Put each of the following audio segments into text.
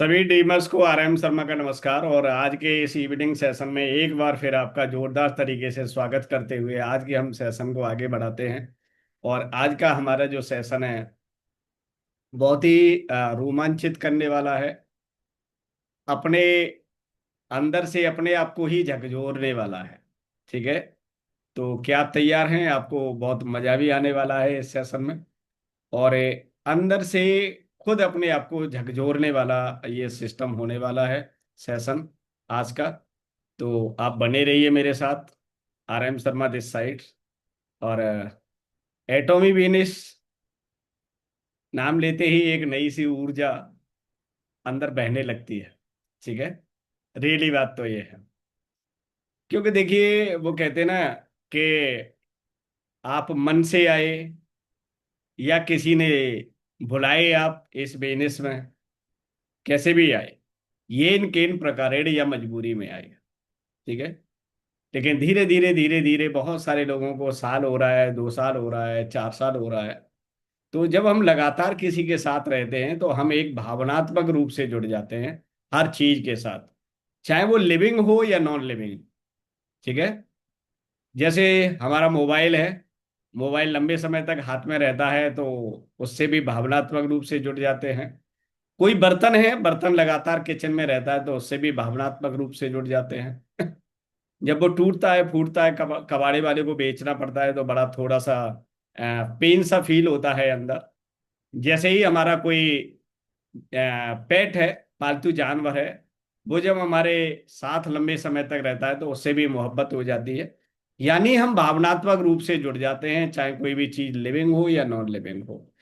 सभी डीमर्स को आरएम शर्मा का नमस्कार। और आज के इस इवनिंग सेशन में एक बार फिर आपका जोरदार तरीके से स्वागत करते हुए आज के हम सेशन को आगे बढ़ाते हैं। और आज का हमारा जो सेशन है बहुत ही रोमांचित करने वाला है। अपने अंदर से अपने आप को ही झकझोरने वाला है। ठीक है। तो क्या आप तैयार हैं? आपको बहुत मजा भी आने वाला है इस सेशन में। और अंदर से खुद अपने आप को झकझोरने वाला ये सिस्टम होने वाला है सेशन आज का। तो आप बने रहिए मेरे साथ। RM Sharma this side. और एटॉमी वेनिस नाम लेते ही एक नई सी ऊर्जा अंदर बहने लगती है। ठीक है। रियली बात तो ये है, क्योंकि देखिए वो कहते हैं ना कि आप मन से आए या किसी ने बुलाए आप इस बिजनेस में, कैसे भी आए, ये इन केन प्रकारेण या मजबूरी में आए। ठीक है। लेकिन धीरे धीरे बहुत सारे लोगों को साल हो रहा है, 2 साल हो रहा है, 4 साल हो रहा है। तो जब हम लगातार किसी के साथ रहते हैं तो हम एक भावनात्मक रूप से जुड़ जाते हैं हर चीज के साथ, चाहे वो लिविंग हो या नॉन लिविंग। ठीक है। जैसे हमारा मोबाइल है, मोबाइल लंबे समय तक हाथ में रहता है तो उससे भी भावनात्मक रूप से जुड़ जाते हैं। कोई बर्तन है, बर्तन लगातार किचन में रहता है तो उससे भी भावनात्मक रूप से जुड़ जाते हैं। जब वो टूटता है फूटता है, कबाड़े वाले को बेचना पड़ता है तो बड़ा थोड़ा सा पेन सा फील होता है अंदर। जैसे ही हमारा कोई पेट है, पालतू जानवर है, वो जब हमारे साथ लंबे समय तक रहता है तो उससे भी मोहब्बत हो जाती है। यानी हम भावनात्मक रूप से जुड़ जाते हैं, चाहे कोई भी चीज लिविंग हो या नॉन लिविंग हो।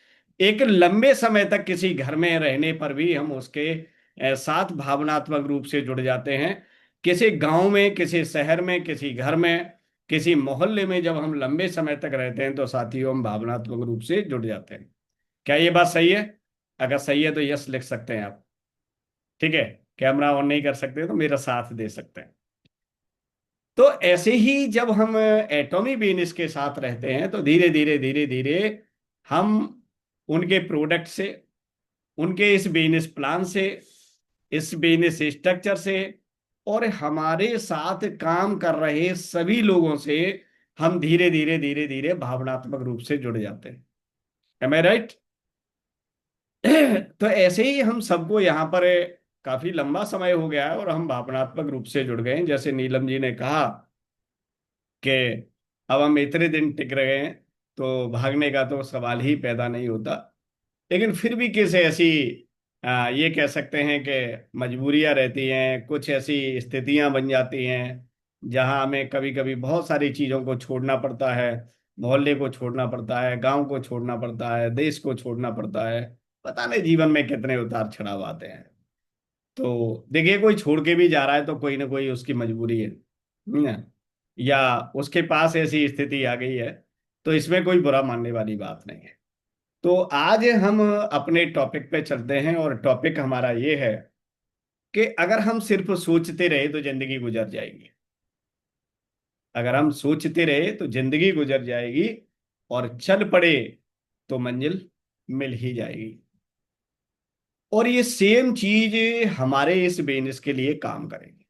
एक लंबे समय तक किसी घर में रहने पर भी हम उसके साथ भावनात्मक रूप से जुड़ जाते हैं। किसी गांव में, किसी शहर में, किसी घर में, किसी मोहल्ले में जब हम लंबे समय तक रहते हैं तो साथियों हम भावनात्मक रूप से जुड़ जाते हैं। क्या ये बात सही है? अगर सही है तो यस लिख सकते हैं आप। ठीक है। कैमरा ऑन नहीं कर सकते तो मेरा साथ दे सकते हैं। तो ऐसे ही जब हम एटॉमी बीन्स के साथ रहते हैं तो धीरे धीरे हम उनके प्रोडक्ट से, उनके इस बिजनेस प्लान से, इस बिजनेस स्ट्रक्चर से और हमारे साथ काम कर रहे सभी लोगों से हम धीरे धीरे भावनात्मक रूप से जुड़ जाते हैं। एम आई राइट? तो ऐसे ही हम सबको यहाँ पर काफी लंबा समय हो गया है और हम भावनात्मक रूप से जुड़ गए हैं। जैसे नीलम जी ने कहा कि अब हम इतने दिन टिक रहे हैं तो भागने का तो सवाल ही पैदा नहीं होता। लेकिन फिर भी किस ऐसी ये कह सकते हैं कि मजबूरियां रहती हैं, कुछ ऐसी स्थितियां बन जाती हैं जहां हमें कभी कभी बहुत सारी चीजों को छोड़ना पड़ता है। मोहल्ले को छोड़ना पड़ता है, गांव को छोड़ना पड़ता है, देश को छोड़ना पड़ता है। पता नहीं जीवन में कितने उतार चढ़ाव आते हैं। तो देखिए कोई छोड़ के भी जा रहा है तो कोई ना कोई उसकी मजबूरी है ना, या उसके पास ऐसी स्थिति आ गई है। तो इसमें कोई बुरा मानने वाली बात नहीं है। तो आज हम अपने टॉपिक पे चलते हैं और टॉपिक हमारा ये है कि अगर हम सिर्फ सोचते रहे तो जिंदगी गुजर जाएगी। अगर हम सोचते रहे तो जिंदगी गुजर जाएगी और चल पड़े तो मंजिल मिल ही जाएगी। और ये सेम चीज हमारे इस बिजनेस के लिए काम करेगी।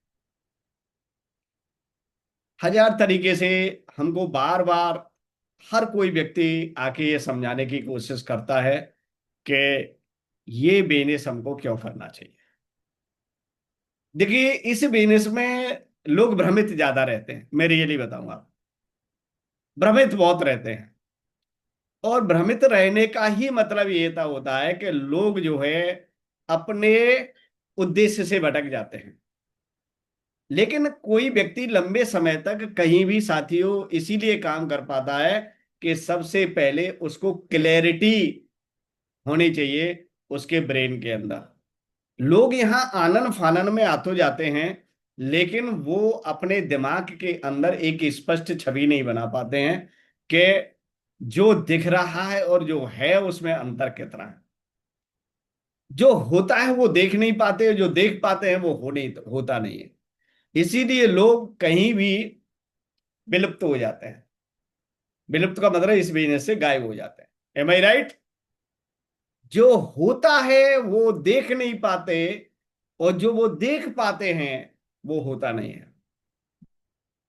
हजार तरीके से हमको बार बार हर कोई व्यक्ति आके ये समझाने की कोशिश करता है कि ये बिजनेस हमको क्यों करना चाहिए। देखिए इस बिजनेस में लोग भ्रमित ज्यादा रहते हैं, मैं रियली बताऊंगा। भ्रमित बहुत रहते हैं। और भ्रमित रहने का ही मतलब ये था होता है कि लोग जो है अपने उद्देश्य से भटक जाते हैं। लेकिन कोई व्यक्ति लंबे समय तक कहीं भी साथियों इसीलिए काम कर पाता है कि सबसे पहले उसको क्लैरिटी होनी चाहिए उसके ब्रेन के अंदर। लोग यहाँ आनन फानन में आतो जाते हैं, लेकिन वो अपने दिमाग के अंदर एक स्पष्ट छवि नहीं बना पाते हैं कि जो दिख रहा है और जो है उसमें अंतर कितना है। जो होता है वो देख नहीं पाते, जो देख पाते हैं वो होता नहीं है। इसीलिए लोग कहीं भी विलुप्त हो जाते हैं। विलुप्त का मतलब इस बिजनेस से गायब हो जाते हैं। एम आई राइट? जो होता है वो देख नहीं पाते, और जो वो देख पाते हैं वो होता नहीं है।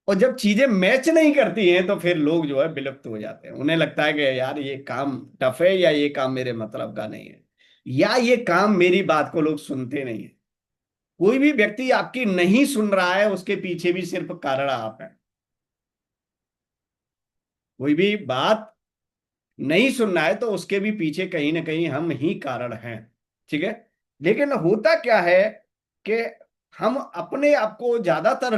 और जब चीजें मैच नहीं करती हैं तो फिर लोग जो है विलुप्त हो जाते हैं। उन्हें लगता है कि यार ये काम टफ है, या ये काम मेरे मतलब का नहीं है, या ये काम मेरी बात को लोग सुनते नहीं है। कोई भी व्यक्ति आपकी नहीं सुन रहा है, उसके पीछे भी सिर्फ कारण आप हैं। कोई भी बात नहीं सुनना है तो उसके भी पीछे कहीं ना कहीं हम ही कारण हैं। ठीक है। लेकिन होता क्या है कि हम अपने आप को, ज्यादातर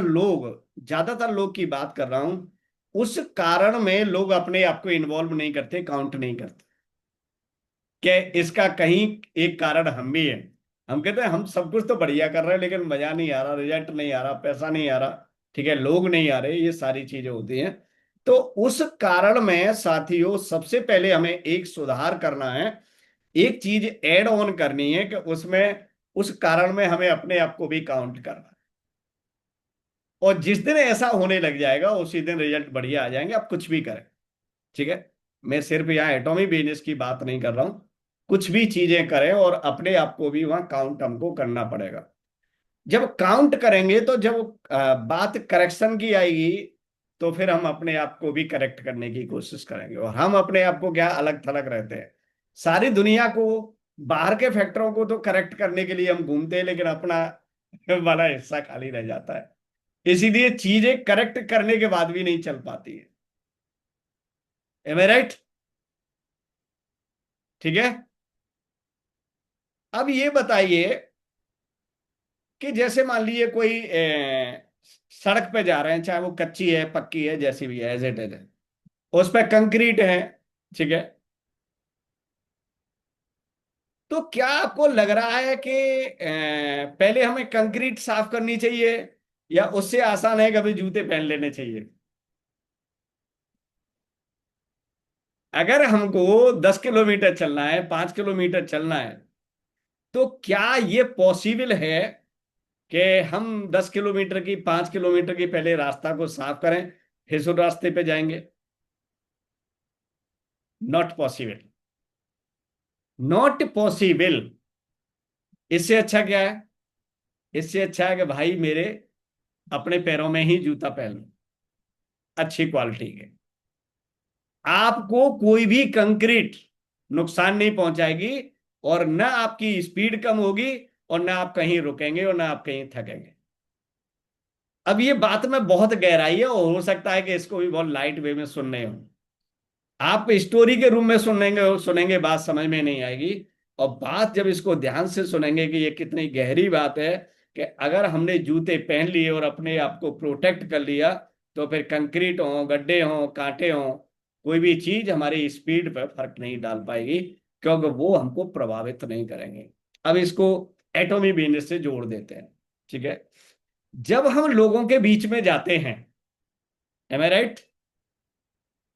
लोग की बात कर रहा हूं, उस कारण में लोग अपने आप को इन्वॉल्व नहीं करते, काउंट नहीं करते कि इसका कहीं एक कारण हम भी हैं। हम कहते हैं हम सब कुछ तो बढ़िया कर रहे हैं, लेकिन मजा नहीं आ रहा, रिजल्ट नहीं आ रहा, पैसा नहीं आ रहा, ठीक है, लोग नहीं आ रहे, ये सारी चीजें होती हैं। तो उस कारण में साथियों सबसे पहले हमें एक सुधार करना है, एक चीज ऐड ऑन करनी है कि उसमें, उस कारण में हमें अपने आप को भी काउंट करना है। और जिस दिन ऐसा होने लग जाएगा उसी दिन रिजल्ट बढ़िया आ जाएंगे, आप कुछ भी करें। ठीक है। मैं सिर्फ यहाँ एटॉमिक बिजनेस की बात नहीं कर रहा हूं, कुछ भी चीजें करें और अपने आप को भी वहां काउंट हमको करना पड़ेगा। जब काउंट करेंगे तो जब बात करेक्शन की आएगी, तो फिर हम अपने आप को भी करेक्ट करने की कोशिश करेंगे। और हम अपने आप को क्या अलग थलग रहते हैं, सारी दुनिया को, बाहर के फैक्टरों को तो करेक्ट करने के लिए हम घूमते हैं, लेकिन अपना वाला हिस्सा खाली रह जाता है। इसीलिए चीजें करेक्ट करने के बाद भी नहीं चल पाती है। एम आई राइट? ठीक है। अब ये बताइए कि जैसे मान लीजिए कोई सड़क पे जा रहे हैं, चाहे वो कच्ची है पक्की है जैसी भी है, एज इट इज है, उस पे कंक्रीट है। ठीक है। तो क्या आपको लग रहा है कि पहले हमें कंक्रीट साफ करनी चाहिए, या उससे आसान है कभी जूते पहन लेने चाहिए? अगर हमको 10 किलोमीटर चलना है, 5 किलोमीटर चलना है, तो क्या ये पॉसिबल है कि हम 10 किलोमीटर की, 5 किलोमीटर की पहले रास्ता को साफ करें, फिर उस रास्ते पे जाएंगे? Not possible. Not possible. इससे अच्छा क्या है? इससे अच्छा है कि भाई मेरे अपने पैरों में ही जूता पहन लो, अच्छी क्वालिटी के। आपको कोई भी कंक्रीट नुकसान नहीं पहुंचाएगी, और न आपकी स्पीड कम होगी, और न आप कहीं रुकेंगे, और न आप कहीं थकेंगे। अब ये बात में बहुत गहराई है, और हो सकता है कि इसको भी बहुत लाइट वे में सुनने हो। आप स्टोरी के रूम में सुनेंगे सुनेंगे बात समझ में नहीं आएगी। और बात जब इसको ध्यान से सुनेंगे कि ये कितनी गहरी बात है, कि अगर हमने जूते पहन लिए और अपने आप को प्रोटेक्ट कर लिया, तो फिर कंक्रीट हो, गड्ढे हो, कांटे हो, कोई भी चीज हमारी स्पीड पर फर्क नहीं डाल पाएगी, क्योंकि वो हमको प्रभावित नहीं करेंगे। अब इसको एटॉमी बिजनेस से जोड़ देते हैं। ठीक है। जब हम लोगों के बीच में जाते हैं, एम आई राइट?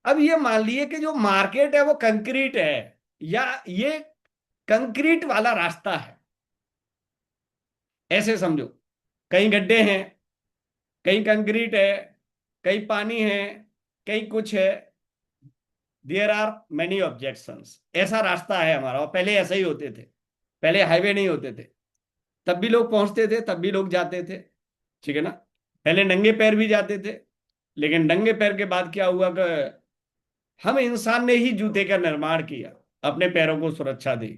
अब ये मान लिए कि जो मार्केट है वो कंक्रीट है, या ये कंक्रीट वाला रास्ता है, ऐसे समझो। कहीं गड्ढे हैं, कहीं कंक्रीट है, कहीं पानी है, कहीं कुछ है। There are many objections. ऐसा रास्ता है हमारा, और पहले ऐसे ही होते थे। पहले हाईवे नहीं होते थे, तब भी लोग पहुंचते थे, तब भी लोग जाते थे। ठीक है ना? पहले नंगे पैर भी जाते थे, लेकिन नंगे पैर के बाद क्या हुआ कि हम इंसान ने ही जूते का निर्माण किया, अपने पैरों को सुरक्षा दी।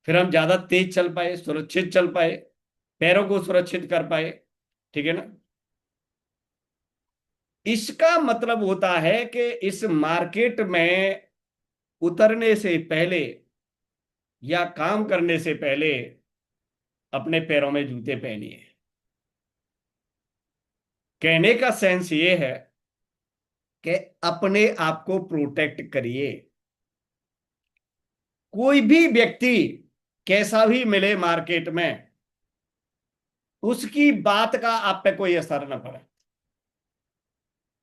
फिर हम ज्यादा तेज चल पाए, सुरक्षित चल पाए, पैरों को सुरक्षित कर पाए। ठीक है ना? इसका मतलब होता है कि इस मार्केट में उतरने से पहले या काम करने से पहले अपने पैरों में जूते पहनिए। कहने का सेंस ये है कि अपने आप को प्रोटेक्ट करिए। कोई भी व्यक्ति कैसा भी मिले मार्केट में, उसकी बात का आप पे कोई असर न पड़े।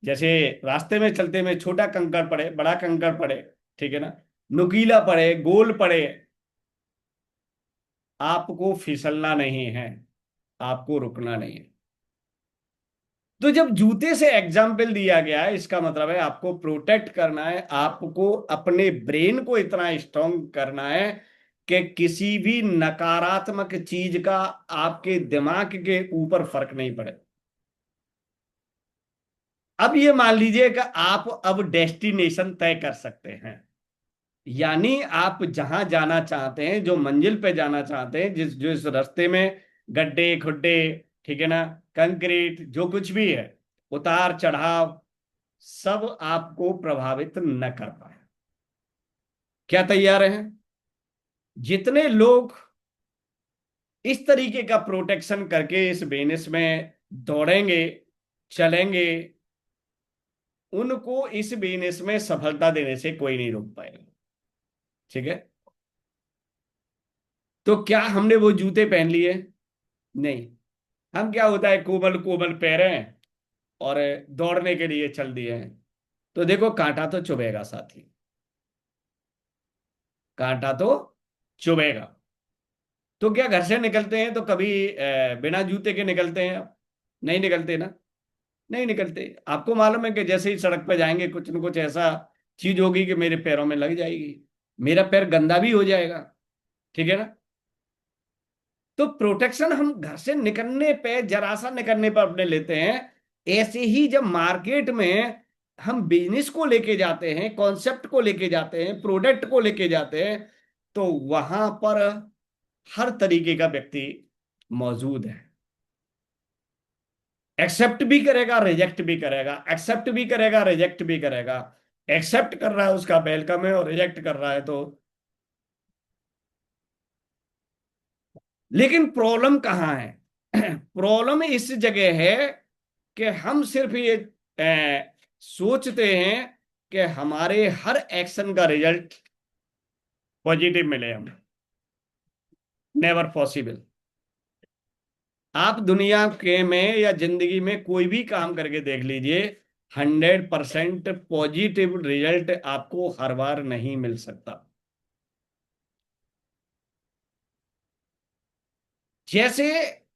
जैसे रास्ते में चलते में छोटा कंकड़ पड़े, बड़ा कंकड़ पड़े, ठीक है ना, नुकीला पड़े, गोल पड़े, आपको फिसलना नहीं है, आपको रुकना नहीं है। तो जब जूते से एग्जाम्पल दिया गया है, इसका मतलब है आपको प्रोटेक्ट करना है, आपको अपने ब्रेन को इतना स्ट्रांग करना है कि किसी भी नकारात्मक चीज का आपके दिमाग के ऊपर फर्क नहीं पड़े। अब ये मान लीजिए कि आप अब डेस्टिनेशन तय कर सकते हैं, यानी आप जहां जाना चाहते हैं, जो मंजिल पे जाना चाहते हैं, जिस रास्ते में गड्ढे खुड्डे, ठीक है ना, कंक्रीट, जो कुछ भी है, उतार चढ़ाव, सब आपको प्रभावित न कर पाए। क्या तैयार हैं? जितने लोग इस तरीके का प्रोटेक्शन करके इस बेनिस में दौड़ेंगे, चलेंगे, उनको इस बिजनेस में सफलता देने से कोई नहीं रोक पाएगा। ठीक है। तो क्या हमने वो जूते पहन लिए? नहीं। हम क्या होता है, कोमल कोमल पैर हैं और दौड़ने के लिए चल दिए हैं, तो देखो कांटा तो चुभेगा साथी, कांटा तो चुभेगा। तो क्या घर से निकलते हैं तो कभी बिना जूते के निकलते हैं आप? नहीं निकलते ना। नहीं निकलते। आपको मालूम है कि जैसे ही सड़क पर जाएंगे कुछ न कुछ ऐसा चीज होगी कि मेरे पैरों में लग जाएगी, मेरा पैर गंदा भी हो जाएगा। ठीक है ना। तो प्रोटेक्शन हम घर से निकलने पे, जरा सा निकलने पर अपने लेते हैं। ऐसे ही जब मार्केट में हम बिजनेस को लेके जाते हैं, कॉन्सेप्ट को लेके जाते हैं, प्रोडक्ट को लेके जाते हैं, तो वहां पर हर तरीके का व्यक्ति मौजूद है। एक्सेप्ट भी करेगा, रिजेक्ट भी करेगा, एक्सेप्ट भी करेगा, रिजेक्ट भी करेगा। एक्सेप्ट कर रहा है उसका वेलकम है, और रिजेक्ट कर रहा है तो। लेकिन प्रॉब्लम कहाँ है? प्रॉब्लम इस जगह है कि हम सिर्फ ये सोचते हैं कि हमारे हर एक्शन का रिजल्ट पॉजिटिव मिले हमें। Never possible. आप दुनिया के में या जिंदगी में कोई भी काम करके देख लीजिए, 100% पॉजिटिव रिजल्ट आपको हर बार नहीं मिल सकता। जैसे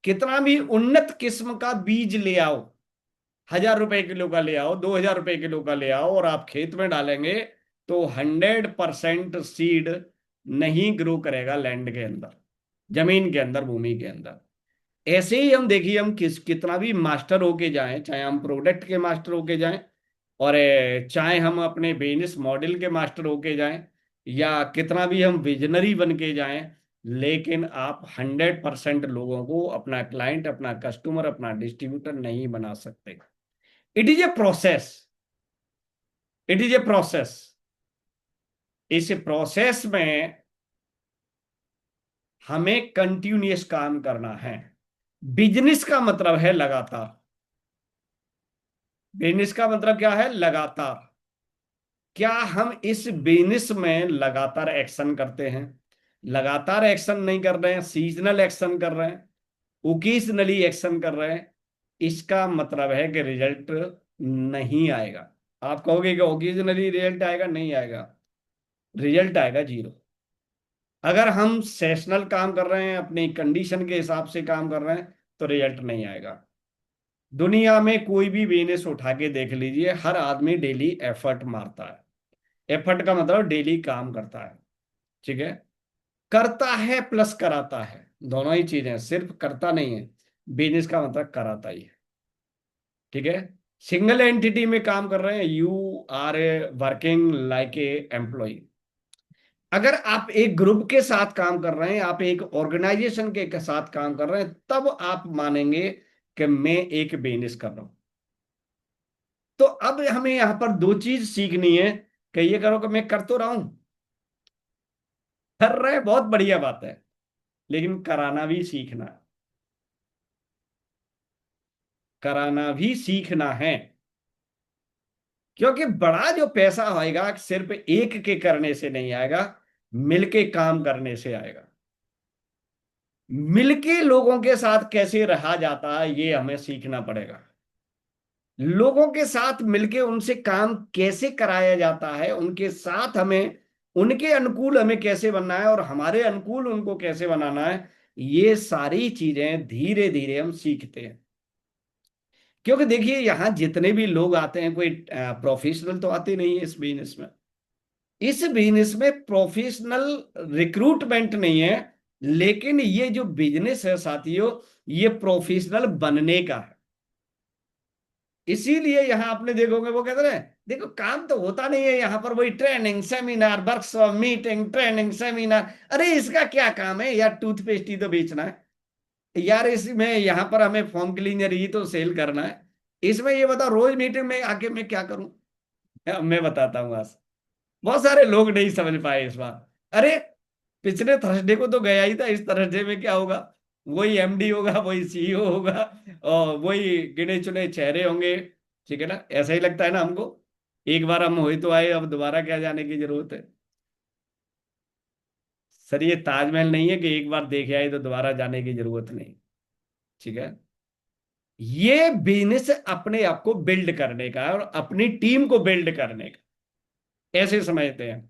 कितना भी उन्नत किस्म का बीज ले आओ, 1,000 रुपए किलो का ले आओ, 2,000 रुपए किलो का ले आओ, और आप खेत में डालेंगे, तो 100% सीड नहीं ग्रो करेगा लैंड के अंदर, जमीन के अंदर, भूमि के अंदर। ऐसे ही हम देखिए, हम कितना भी मास्टर होके जाएं, चाहे हम प्रोडक्ट के मास्टर होके जाएं, और चाहे हम अपने बिजनेस मॉडल के मास्टर होके जाएं, या कितना भी हम विजनरी बन के जाएं, लेकिन आप 100% लोगों को अपना क्लाइंट, अपना कस्टमर, अपना डिस्ट्रीब्यूटर नहीं बना सकते। It is a process. It is a process. इस प्रोसेस में हमें कंटिन्यूअस काम करना है। बिजनेस का मतलब है लगातार। बिजनेस का मतलब क्या है? लगातार। क्या हम इस बिजनेस में लगातार एक्शन करते हैं? लगातार एक्शन नहीं कर रहे हैं, सीजनल एक्शन कर रहे हैं, ओकेजनली एक्शन कर रहे हैं, इसका मतलब है कि रिजल्ट नहीं आएगा। आप कहोगे कि ओकेजनली रिजल्ट आएगा, नहीं आएगा। रिजल्ट आएगा जीरो। अगर हम सेशनल काम कर रहे हैं, अपनी कंडीशन के हिसाब से काम कर रहे हैं, तो रिजल्ट नहीं आएगा। दुनिया में कोई भी बिजनेस उठा के देख लीजिए, हर आदमी डेली एफर्ट मारता है। एफर्ट का मतलब डेली काम करता है। ठीक है। करता है प्लस कराता है, दोनों ही चीजें, सिर्फ करता नहीं है। बिजनेस का मतलब कराता ही है। ठीक है। सिंगल एंटिटी में काम कर रहे हैं, you are a working like a employ. अगर आप एक ग्रुप के साथ काम कर रहे हैं, आप एक ऑर्गेनाइजेशन के साथ काम कर रहे हैं, तब आप मानेंगे कि मैं एक बिजनेस कर रहा हूं। तो अब हमें यहां पर दो चीज सीखनी है, कि ये करो कि मैं कर तो रहा हूं, कर रहे, बहुत बढ़िया बात है, लेकिन कराना भी सीखना है। कराना भी सीखना है। क्योंकि बड़ा जो पैसा आएगा सिर्फ एक के करने से नहीं आएगा, मिलके काम करने से आएगा। मिलके लोगों के साथ कैसे रहा जाता है, ये हमें सीखना पड़ेगा। लोगों के साथ मिलके उनसे काम कैसे कराया जाता है, उनके साथ हमें, उनके अनुकूल हमें कैसे बनना है, और हमारे अनुकूल उनको कैसे बनाना है, ये सारी चीजें धीरे धीरे हम सीखते हैं। क्योंकि देखिए, यहाँ जितने भी लोग आते हैं, कोई प्रोफेशनल तो आते नहीं है इस बिजनेस में। इस बिजनेस में प्रोफेशनल रिक्रूटमेंट नहीं है, लेकिन ये जो बिजनेस है साथियों, ये प्रोफेशनल बनने का है। इसीलिए यहां आपने देखोगे वो कहते हैं, देखो काम तो होता नहीं है यहां पर, वही training seminar, workshop, meeting, training seminar. अरे इसका क्या काम है यार, टूथपेस्ट ही तो बेचना है यार, इसमें यहाँ पर हमें फॉर्म क्लीनर ही तो सेल करना है। इसमें ये बताओ रोज मीटिंग में आके मैं क्या करूं? मैं बताता हूँ आज। बहुत सारे लोग नहीं समझ पाए इस बार। अरे पिछले थर्सडे को तो गया ही था, इस थर्सडे में क्या होगा? वही एमडी होगा, वही सीईओ होगा, और वही गिने चुने चेहरे होंगे। ठीक है ना, ऐसा ही लगता है ना हमको। एक बार हम हुए तो आए, अब दोबारा क्या जाने की जरूरत है? सर ये ताजमहल नहीं है कि एक बार देखे आए तो दोबारा जाने की जरूरत नहीं। ठीक है। ये बिजनेस अपने आप को बिल्ड करने का है और अपनी टीम को बिल्ड करने का, ऐसे समझते हैं।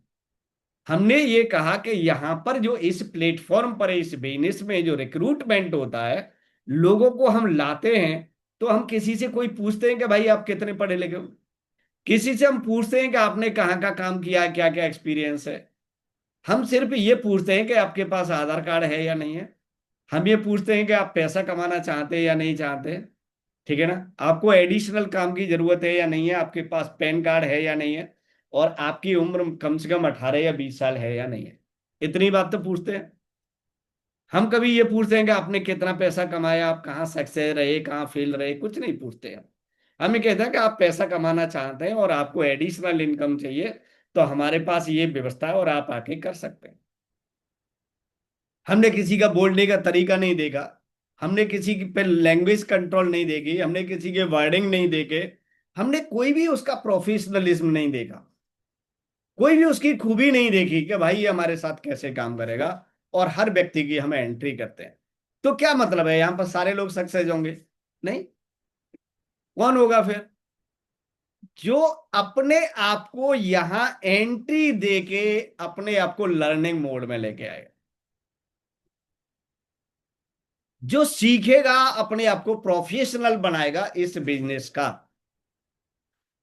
हमने ये कहा कि यहां पर जो इस प्लेटफॉर्म पर इस बिजनेस में जो रिक्रूटमेंट होता है, लोगों को हम लाते हैं, तो हम किसी से कोई पूछते हैं कि भाई आप कितने पढ़े लिखे हो? किसी से हम पूछते हैं कि आपने कहाँ का काम किया है, क्या क्या एक्सपीरियंस है? हम सिर्फ ये पूछते हैं कि आपके पास आधार कार्ड है या नहीं है। हम ये पूछते हैं कि आप पैसा कमाना चाहते हैं या नहीं चाहते। ठीक है ना, आपको एडिशनल काम की जरूरत है या नहीं है, आपके पास पैन कार्ड है या नहीं है, और आपकी उम्र कम से कम 18 या 20 साल है या नहीं है। इतनी बात तो पूछते हैं। हम कभी ये पूछते हैं कि आपने कितना पैसा कमाया, आप कहाँ सक्सेस रहे, कहाँ फेल रहे? कुछ नहीं पूछते हैं। हम ये कहते हैं कि आप पैसा कमाना चाहते हैं और आपको एडिशनल इनकम चाहिए, तो हमारे पास ये व्यवस्था है और आप आके कर सकते हैं। हमने किसी का बोलने का तरीका नहीं देखा, हमने किसी पे लैंग्वेज कंट्रोल नहीं देखी, हमने किसी के वर्डिंग नहीं देखे, हमने कोई भी उसका प्रोफेशनलिज्म नहीं देखा, कोई भी उसकी खूबी नहीं देखी कि भाई ये हमारे साथ कैसे काम करेगा। और हर व्यक्ति की हम एंट्री करते हैं। तो क्या मतलब है, यहां पर सारे लोग सक्सेस होंगे? नहीं। कौन होगा फिर? जो अपने आप को यहां एंट्री देके अपने आप को लर्निंग मोड में लेके आएगा, जो सीखेगा, अपने आप को प्रोफेशनल बनाएगा इस बिजनेस का।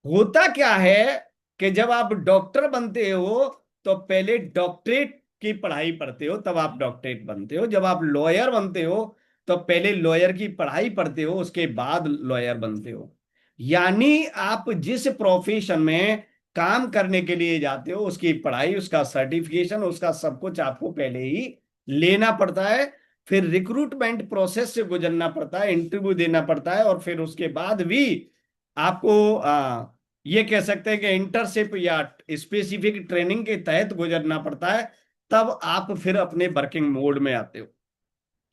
होता क्या है कि जब आप डॉक्टर बनते हो तो पहले डॉक्टरेट की पढ़ाई पढ़ते हो, तब आप डॉक्टरेट बनते हो। जब आप लॉयर बनते हो तो पहले लॉयर की पढ़ाई पढ़ते हो, उसके बाद लॉयर बनते हो। यानी आप जिस प्रोफेशन में काम करने के लिए जाते हो, उसकी पढ़ाई, उसका सर्टिफिकेशन, उसका सब कुछ आपको पहले ही लेना पड़ता है। फिर रिक्रूटमेंट प्रोसेस से गुजरना पड़ता है, इंटरव्यू देना पड़ता है, और फिर उसके बाद भी आपको ये कह सकते हैं कि इंटर्नशिप या स्पेसिफिक ट्रेनिंग के तहत गुजरना पड़ता है। तब आप फिर अपने वर्किंग मोड में आते हो,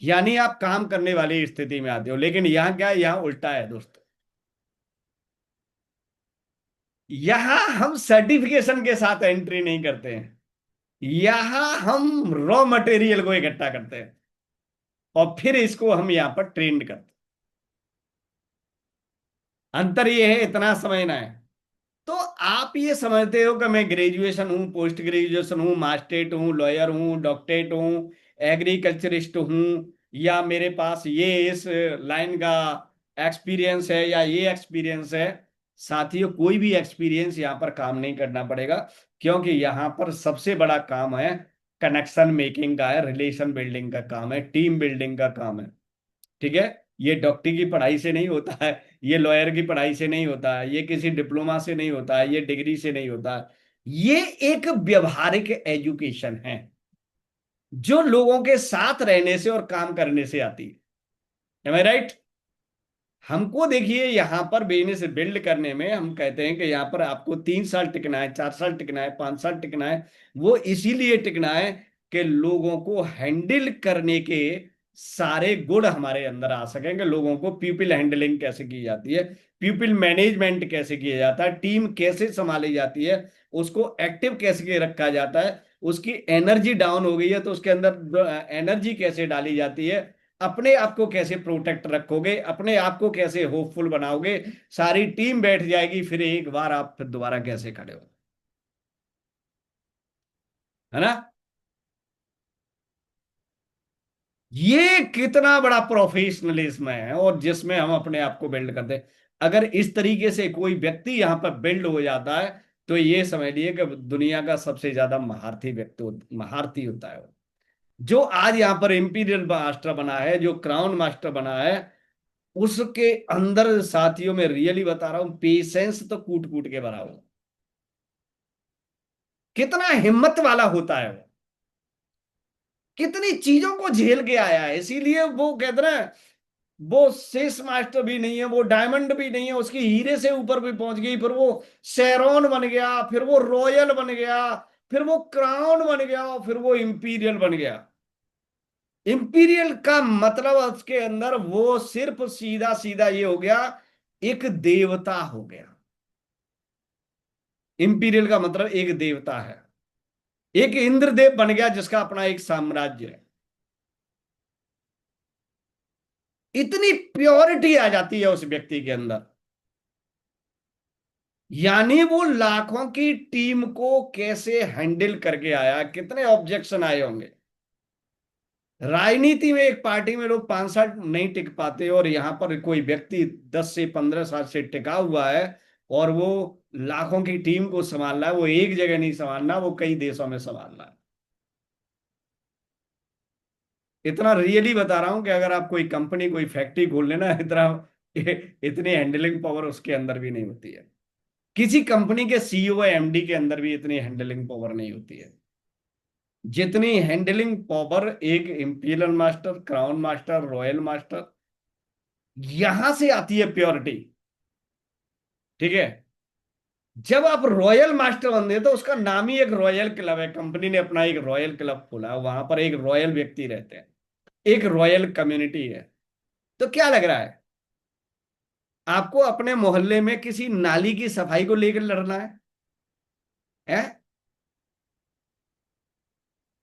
यानी आप काम करने वाली स्थिति में आते हो। लेकिन यहाँ क्या है, यहाँ उल्टा है दोस्त। यहाँ हम सर्टिफिकेशन के साथ एंट्री नहीं करते हैं, यहाँ हम रॉ मटेरियल को इकट्ठा करते हैं और फिर इसको हम यहाँ पर ट्रेंड करते हैं। अंतर ये है, इतना समझना है। तो आप ये समझते हो कि मैं ग्रेजुएशन हूँ, पोस्ट ग्रेजुएशन हूँ, मास्टरेट हूँ, लॉयर हूँ, डॉक्टरेट हूँ, एग्रीकल्चरिस्ट हूँ, या मेरे पास ये इस लाइन का एक्सपीरियंस है या ये एक्सपीरियंस है। साथियों, कोई भी एक्सपीरियंस यहाँ पर काम नहीं करना पड़ेगा, क्योंकि यहाँ पर सबसे बड़ा काम है कनेक्शन मेकिंग का है, रिलेशन बिल्डिंग का काम है, टीम बिल्डिंग का काम है। ठीक है। ये डॉक्टरी की पढ़ाई से नहीं होता है, ये लॉयर की पढ़ाई से नहीं होता है, ये किसी डिप्लोमा से नहीं होता है, ये डिग्री से नहीं होता है। ये एक व्यवहारिक एजुकेशन है, जो लोगों के साथ रहने से और काम करने से आती है। एम आई राइट? हमको देखिए, यहां पर बिजनेस बिल्ड करने में हम कहते हैं कि यहां पर आपको 3 साल टिकना है, 4 साल टिकना है, 5 साल टिकना है। वो इसीलिए टिकना है कि लोगों को हैंडल करने के सारे गुण हमारे अंदर आ सकेंगे। लोगों को पीपल हैंडलिंग कैसे की जाती है, पीपल मैनेजमेंट कैसे किया जाता है, टीम कैसे संभाली जाती है, उसको एक्टिव कैसे रखा जाता है, उसकी एनर्जी डाउन हो गई है तो उसके अंदर एनर्जी कैसे डाली जाती है, अपने आप को कैसे प्रोटेक्ट रखोगे, अपने आप को कैसे होपफुल बनाओगे। सारी टीम बैठ जाएगी, फिर एक बार आप फिर दोबारा कैसे खड़े हो? है ना? ये कितना बड़ा प्रोफेशनलिज्म है, और जिसमें हम अपने आप को बिल्ड करते हैं। अगर इस तरीके से कोई व्यक्ति यहां पर बिल्ड हो जाता है, तो ये समझ लिए कि दुनिया का सबसे ज्यादा महारथी व्यक्ति, महारथी होता है वो। जो आज यहाँ पर इंपीरियल मास्टर बना है, जो क्राउन मास्टर बना है, उसके अंदर साथियों में रियली बता रहा हूं, पेशेंस तो कूट कूट के भरा हुआ। कितना हिम्मत वाला होता है वो, कितनी चीजों को झेल के आया है। इसीलिए वो कहते हैं ना, वो शेष मास्टर भी नहीं है, वो डायमंड भी नहीं है, उसकी हीरे से ऊपर भी पहुंच गई, फिर वो शेरॉन बन गया, फिर वो रॉयल बन गया, फिर वो क्राउन बन गया, और फिर वो इंपीरियल बन गया। इंपीरियल का मतलब उसके अंदर वो सिर्फ सीधा सीधा ये हो गया, एक देवता हो गया। इंपीरियल का मतलब एक देवता है, एक इंद्रदेव बन गया जिसका अपना एक साम्राज्य है। इतनी प्योरिटी आ जाती है उस व्यक्ति के अंदर। यानी वो लाखों की टीम को कैसे हैंडल करके आया, कितने ऑब्जेक्शन आए होंगे। राजनीति में एक पार्टी में लोग 5 साल नहीं टिक पाते, और यहां पर कोई व्यक्ति 10 से 15 साल से टिका हुआ है, और वो लाखों की टीम को संभाल रहा है। वो एक जगह नहीं संभालना, वो कई देशों में संभाल रहा है। इतना रियली बता रहा हूं कि अगर आप कोई कंपनी, कोई फैक्ट्री खोल लेना, इतना इतनी हैंडलिंग पावर उसके अंदर भी नहीं होती है। किसी कंपनी के सीईओ एमडी के अंदर भी इतनी हैंडलिंग पावर नहीं होती है जितनी हैंडलिंग पावर एक imperial master, crown master, royal master, यहां से आती है प्योरिटी। ठीक है। जब आप रॉयल मास्टर बनते हैं तो उसका नाम ही एक रॉयल क्लब है, कंपनी ने अपना एक रॉयल क्लब खोला है, वहां पर एक रॉयल व्यक्ति रहते हैं, एक रॉयल कम्युनिटी है। तो क्या लग रहा है आपको, अपने मोहल्ले में किसी नाली की सफाई को लेकर लड़ना है?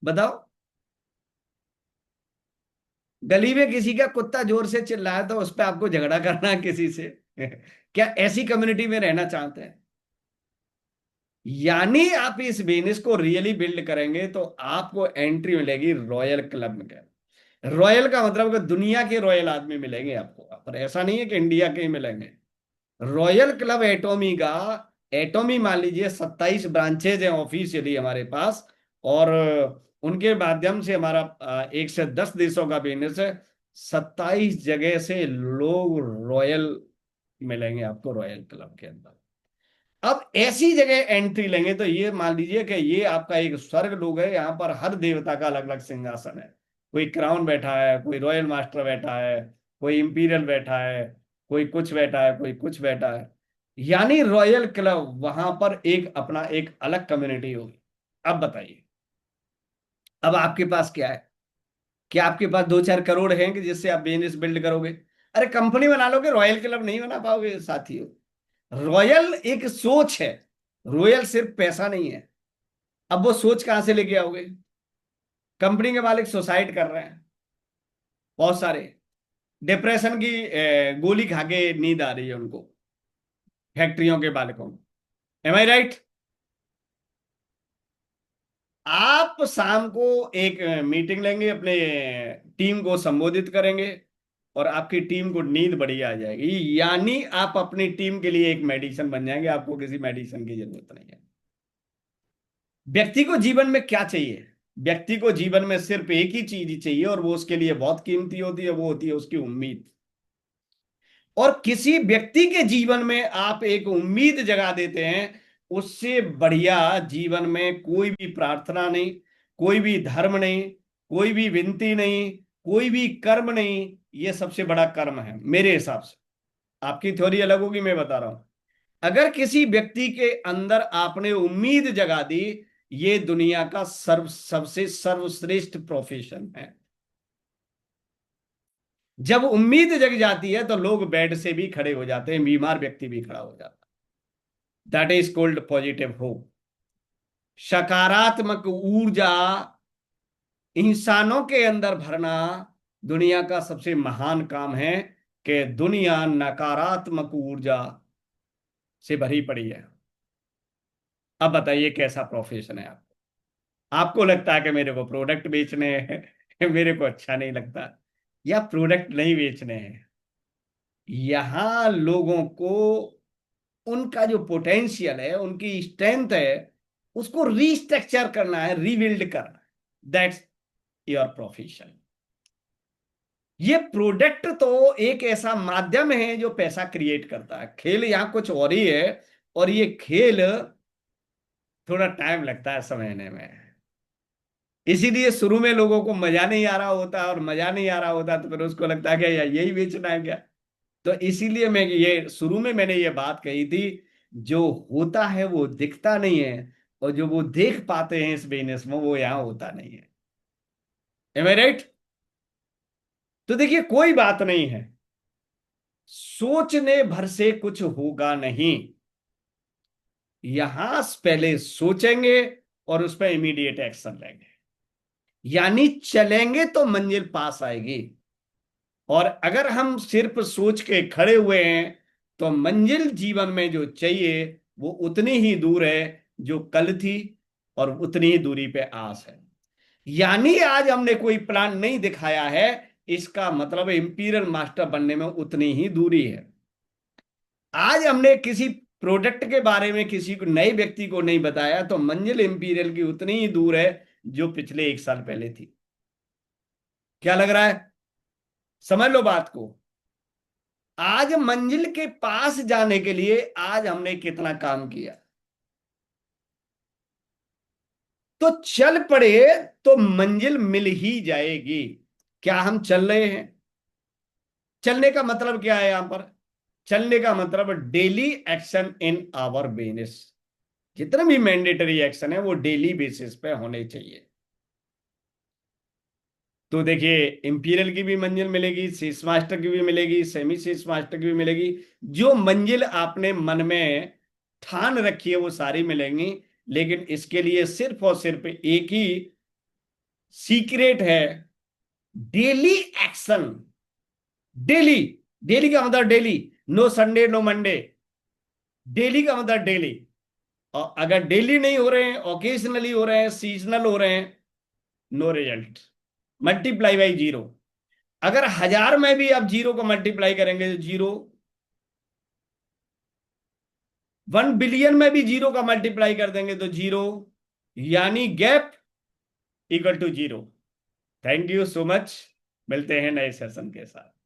बताओ। गली में किसी का कुत्ता जोर से चिल्लाया तो उस पर आपको झगड़ा करना है किसी से? क्या ऐसी कम्युनिटी में रहना चाहते हैं? यानी आप इस बिजनेस को रियली बिल्ड करेंगे तो आपको एंट्री मिलेगी रॉयल क्लब में। रॉयल का मतलब कि दुनिया के रॉयल आदमी मिलेंगे आपको, पर ऐसा नहीं है कि इंडिया के ही मिलेंगे। रॉयल क्लब एटॉमी का, एटॉमी मान लीजिए 27 ब्रांचेज हैं ऑफिशियली हमारे पास, और उनके माध्यम से हमारा 1 से 10 देशों का बिजनेस है। 27 जगह से लोग रॉयल मिलेंगे आपको रॉयल क्लब के अंदर। अब ऐसी जगह एंट्री लेंगे तो ये मान लीजिए कि ये आपका एक स्वर्ग लोग है, यहाँ पर हर देवता का अलग अलग सिंहासन है। कोई क्राउन बैठा है, कोई रॉयल मास्टर बैठा है, कोई इंपीरियल बैठा है, कोई कुछ बैठा है, कोई कुछ बैठा है। यानी रॉयल क्लब वहां पर एक अपना एक अलग कम्युनिटी होगी। अब बताइए, अब आपके पास क्या है? क्या आपके पास 2-4 करोड़ हैं कि जिससे आप बिजनेस बिल्ड करोगे? अरे कंपनी बना लोगे, रॉयल क्लब नहीं बना पाओगे साथियों। रॉयल एक सोच है, रॉयल सिर्फ पैसा नहीं है। अब वो सोच कहां से लेके आओगे? कंपनी के मालिक सुसाइड कर रहे हैं बहुत सारे, डिप्रेशन की गोली खा के नींद आ रही है उनको, फैक्ट्रियों के मालिकों को। एम आई राइट? आप शाम को एक मीटिंग लेंगे, अपने टीम को संबोधित करेंगे, और आपकी टीम को नींद बढ़िया आ जाएगी। यानी आप अपनी टीम के लिए एक मेडिसिन बन जाएंगे, आपको किसी मेडिसिन की जरूरत नहीं है। व्यक्ति को जीवन में क्या चाहिए? व्यक्ति को जीवन में सिर्फ एक ही चीज ही चाहिए, और वो उसके लिए बहुत कीमती होती है, वो होती है उसकी उम्मीद। और किसी व्यक्ति के जीवन में आप एक उम्मीद जगा देते हैं, उससे बढ़िया जीवन में कोई भी प्रार्थना नहीं, कोई भी धर्म नहीं, कोई भी विनती नहीं, कोई भी कर्म नहीं। ये सबसे बड़ा कर्म है मेरे हिसाब से। आपकी थ्योरी अलग होगी, मैं बता रहा हूं। अगर किसी व्यक्ति के अंदर आपने उम्मीद जगा दी, ये दुनिया का सबसे सर्वश्रेष्ठ प्रोफेशन है। जब उम्मीद जग जाती है तो लोग बेड से भी खड़े हो जाते हैं, बीमार व्यक्ति भी खड़ा हो जाता है। That is called positive hope. सकारात्मक ऊर्जा इंसानों के अंदर भरना दुनिया का सबसे महान काम है, कि दुनिया नकारात्मक ऊर्जा से भरी पड़ी है। अब बताइए कैसा प्रोफेशन है आपको? आपको लगता है कि मेरे को प्रोडक्ट बेचने हैं, मेरे को अच्छा नहीं लगता, या प्रोडक्ट नहीं बेचने हैं। यहां लोगों को उनका जो पोटेंशियल है, उनकी स्ट्रेंथ है, उसको रीस्ट्रक्चर करना है, रीबिल्ड करना है। That's your profession. ये प्रोडक्ट तो एक ऐसा माध्यम है जो पैसा क्रिएट करता है, खेल यहां कुछ और ही है। और ये खेल थोड़ा टाइम लगता है समझने में। इसीलिए शुरू में लोगों को मजा नहीं आ रहा होता, और मजा नहीं आ रहा होता तो फिर उसको लगता है कि यार यही बेचना है क्या। तो इसीलिए मैं ये शुरू में मैंने ये बात कही थी, जो होता है वो दिखता नहीं है, और जो वो देख पाते हैं इस बिजनेस में वो यहां होता नहीं है। एम आई राइट? तो देखिए, कोई बात नहीं है, सोचने भर से कुछ होगा नहीं। यहां पहले सोचेंगे और उस पर इमीडिएट एक्शन लेंगे, यानी चलेंगे तो मंजिल पास आएगी। और अगर हम सिर्फ सोच के खड़े हुए हैं तो मंजिल जीवन में जो चाहिए वो उतनी ही दूर है जो कल थी, और उतनी ही दूरी पे आस है। यानी आज हमने कोई प्लान नहीं दिखाया है, इसका मतलब इंपीरियल मास्टर बनने में उतनी ही दूरी है। आज हमने किसी प्रोडक्ट के बारे में किसी को, नए व्यक्ति को नहीं बताया, तो मंजिल इंपीरियल की उतनी ही दूर है जो पिछले 1 साल पहले थी। क्या लग रहा है? समझ लो बात को। आज मंजिल के पास जाने के लिए आज हमने कितना काम किया। तो चल पड़े तो मंजिल मिल ही जाएगी। क्या हम चल रहे हैं? चलने का मतलब क्या है यहां पर? चलने का मतलब daily action in our business. जितने भी मैंडेटरी एक्शन है वो डेली बेसिस पे होने चाहिए। तो देखिए, इंपीरियल की भी मंजिल मिलेगी, शीर्ष मास्टर की भी मिलेगी, सेमी शीर्ष मास्टर की भी मिलेगी। जो मंजिल आपने मन में ठान रखी है वो सारी मिलेंगी। लेकिन इसके लिए सिर्फ और सिर्फ एक ही सीक्रेट है, डेली एक्शन। डेली, डेली का मतलब daily, no Sunday no Monday. Daily का मतलब डेली। और अगर डेली नहीं हो रहे हैं, ओकेजनली हो रहे हैं, सीजनल हो रहे हैं, no result. Multiply by zero. अगर 1000 में भी आप जीरो को मल्टीप्लाई करेंगे तो जीरो। 1 बिलियन में भी जीरो का मल्टीप्लाई कर देंगे तो जीरो। यानी gap equal to zero. Thank you so much. मिलते हैं नए सेशन के साथ।